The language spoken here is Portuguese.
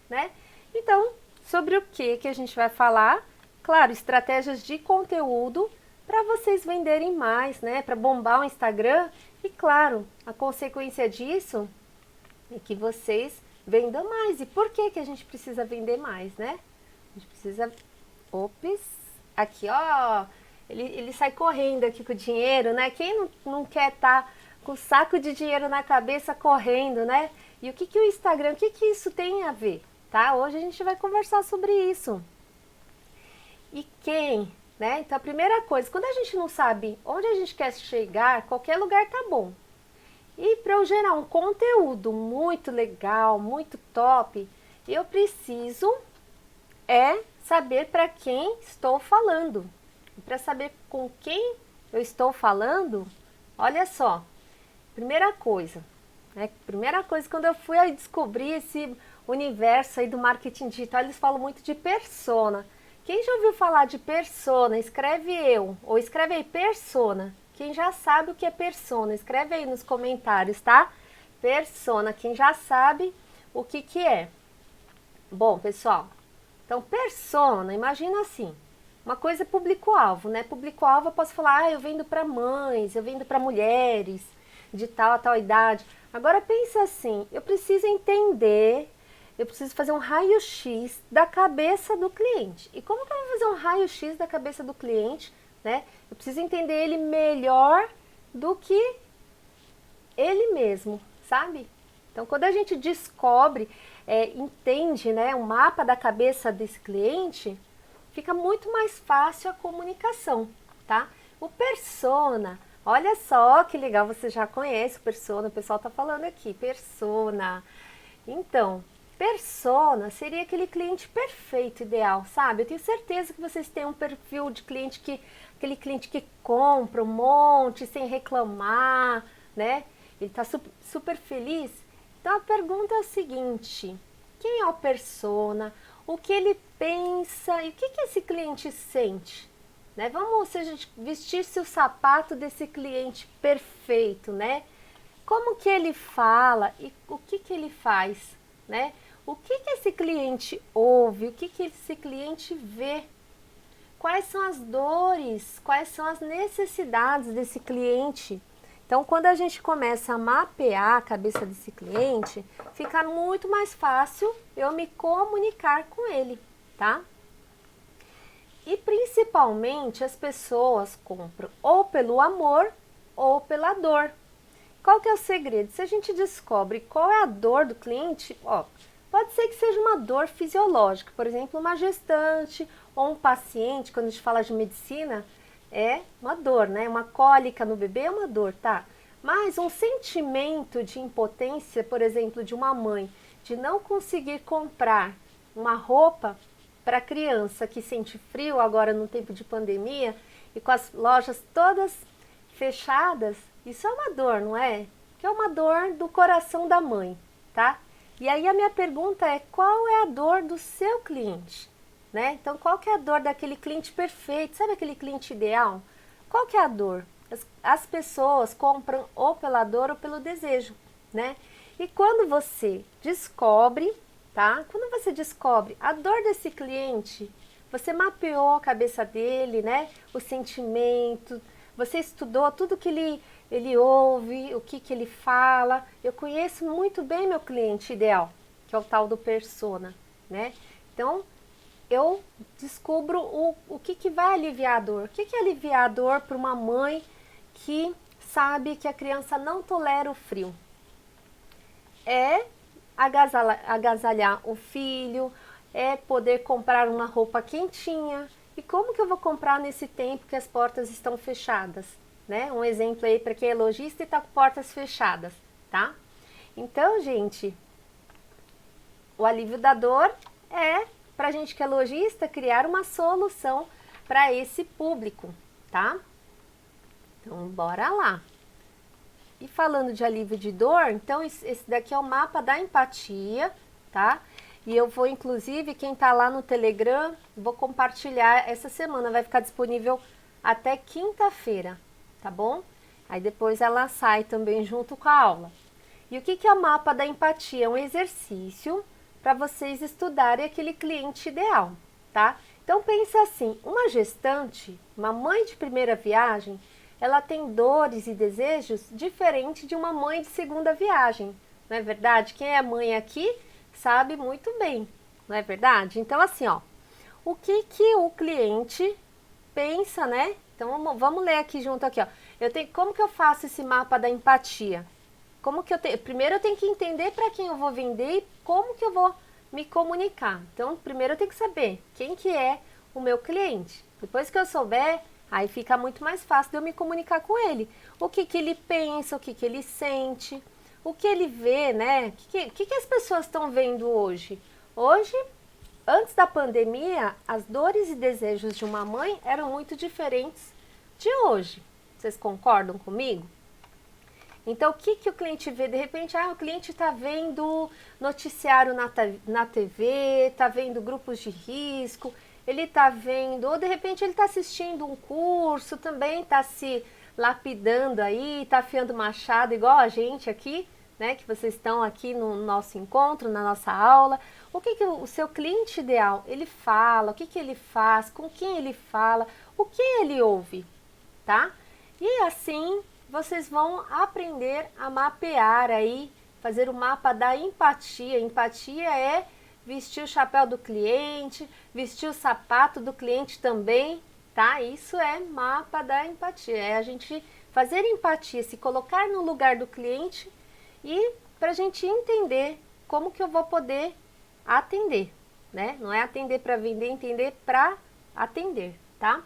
né? Então, sobre o que a gente vai falar? Claro, estratégias de conteúdo para vocês venderem mais, né? Para bombar o Instagram. E claro, a consequência disso é que vocês vendam mais. E por que a gente precisa vender mais, né? A gente precisa... Ops! Aqui, ó! Ele sai correndo aqui com o dinheiro, né? Quem não quer estar com o saco de dinheiro na cabeça correndo, né? E o que o Instagram, o que isso tem a ver, tá? Hoje a gente vai conversar sobre isso. E quem, né? Então a primeira coisa, quando a gente não sabe onde a gente quer chegar, qualquer lugar tá bom. E para eu gerar um conteúdo muito legal, muito top, eu preciso saber para quem estou falando. Para saber com quem eu estou falando, olha só, primeira coisa, né? Primeira coisa, quando eu fui a descobrir esse universo aí do marketing digital, eles falam muito de persona. Quem já ouviu falar de persona, escreve eu, ou escreve aí persona. Quem já sabe o que é persona, escreve aí nos comentários, tá? Persona, quem já sabe o que é. Bom, pessoal, então persona, imagina assim, uma coisa é público-alvo, né? Público-alvo eu posso falar, eu vendo para mães, eu vendo para mulheres de tal a tal idade. Agora pensa assim, eu preciso entender, eu preciso fazer um raio-x da cabeça do cliente. E como que eu vou fazer um raio-x da cabeça do cliente, né? Eu preciso entender ele melhor do que ele mesmo, sabe? Então, quando a gente descobre, entende, né, o mapa da cabeça desse cliente, fica muito mais fácil a comunicação, tá? O persona, olha só que legal, você já conhece o persona, o pessoal tá falando aqui, persona. Então, persona seria aquele cliente perfeito, ideal, sabe? Eu tenho certeza que vocês têm um perfil de cliente aquele cliente que compra um monte sem reclamar, né? Ele tá super feliz. Então a pergunta é a seguinte: quem é o persona? O que ele pensa e o que esse cliente sente? Né? Vamos, se a gente vestir-se o sapato desse cliente perfeito, né? Como que ele fala e o que ele faz, né? O que esse cliente ouve, o que esse cliente vê? Quais são as dores, quais são as necessidades desse cliente? Então, quando a gente começa a mapear a cabeça desse cliente, fica muito mais fácil eu me comunicar com ele, tá? E principalmente as pessoas compram ou pelo amor ou pela dor. Qual que é o segredo? Se a gente descobre qual é a dor do cliente, ó, pode ser que seja uma dor fisiológica, por exemplo, uma gestante ou um paciente, quando a gente fala de medicina, é uma dor, né? Uma cólica no bebê é uma dor, tá? Mas um sentimento de impotência, por exemplo, de uma mãe, de não conseguir comprar uma roupa para a criança que sente frio agora no tempo de pandemia e com as lojas todas fechadas, isso é uma dor, não é? Que é uma dor do coração da mãe, tá? E aí a minha pergunta é, qual é a dor do seu cliente? Né? Então, qual que é a dor daquele cliente perfeito? Sabe aquele cliente ideal? Qual que é a dor? As pessoas compram ou pela dor ou pelo desejo, né? E quando você descobre, tá? Quando você descobre a dor desse cliente, você mapeou a cabeça dele, né? O sentimento, você estudou tudo que ele ouve, o que ele fala. Eu conheço muito bem meu cliente ideal, que é o tal do persona, né? Então, eu descubro o que vai aliviar a dor. O que é aliviar a dor para uma mãe que sabe que a criança não tolera o frio? É agasalhar o filho, é poder comprar uma roupa quentinha. E como que eu vou comprar nesse tempo que as portas estão fechadas? Né? Um exemplo aí para quem é lojista e está com portas fechadas, tá? Então, gente, o alívio da dor é, para a gente que é lojista, criar uma solução para esse público, tá? Então, bora lá. E falando de alívio de dor, então esse daqui é o mapa da empatia, tá? E eu vou, inclusive, quem tá lá no Telegram, vou compartilhar essa semana, vai ficar disponível até quinta-feira, tá bom? Aí depois ela sai também junto com a aula. E o que é o mapa da empatia? É um exercício para vocês estudarem aquele cliente ideal, tá? Então pensa assim, uma gestante, uma mãe de primeira viagem, ela tem dores e desejos diferentes de uma mãe de segunda viagem, não é verdade? Quem é mãe aqui sabe muito bem, não é verdade? Então assim, ó, o que que o cliente pensa, né? Então vamos ler aqui junto aqui, ó. Como que eu faço esse mapa da empatia? Primeiro eu tenho que entender para quem eu vou vender e como que eu vou me comunicar. Então, primeiro eu tenho que saber quem que é o meu cliente. Depois que eu souber, aí fica muito mais fácil de eu me comunicar com ele. O que que ele pensa, o que que ele sente, o que ele vê, né? O que as pessoas estão vendo hoje? Hoje, antes da pandemia, as dores e desejos de uma mãe eram muito diferentes de hoje. Vocês concordam comigo? Então, o que que o cliente vê? De repente, o cliente está vendo noticiário na TV, está vendo grupos de risco, ele está vendo, ou de repente ele está assistindo um curso, também está se lapidando aí, está afiando machado, igual a gente aqui, né? Que vocês estão aqui no nosso encontro, na nossa aula. O que que o seu cliente ideal, ele fala, o que que ele faz, com quem ele fala, o que ele ouve, tá? E assim vocês vão aprender a mapear aí, fazer o mapa da empatia. Empatia é vestir o chapéu do cliente, vestir o sapato do cliente também, tá? Isso é mapa da empatia, é a gente fazer empatia, se colocar no lugar do cliente e para a gente entender como que eu vou poder atender, né? Não é atender para vender, entender para atender, tá?